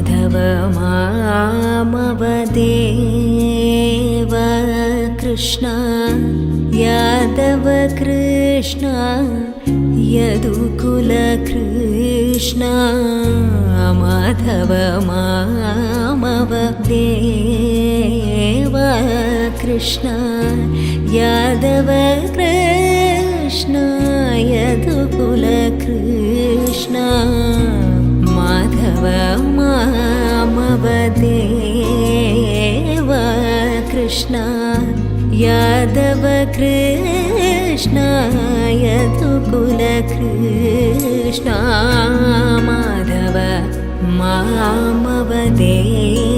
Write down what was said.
माधव मामव देव कृष्ण यादव कृष्ण यदुकुल कृष्ण माधव मामव देव कृष्ण यादव कृष्ण यदुकुल कृष्ण माधव मामव देव कृष्ण यादव कृष्ण यदुकुल कृष्ण माधव मामव देव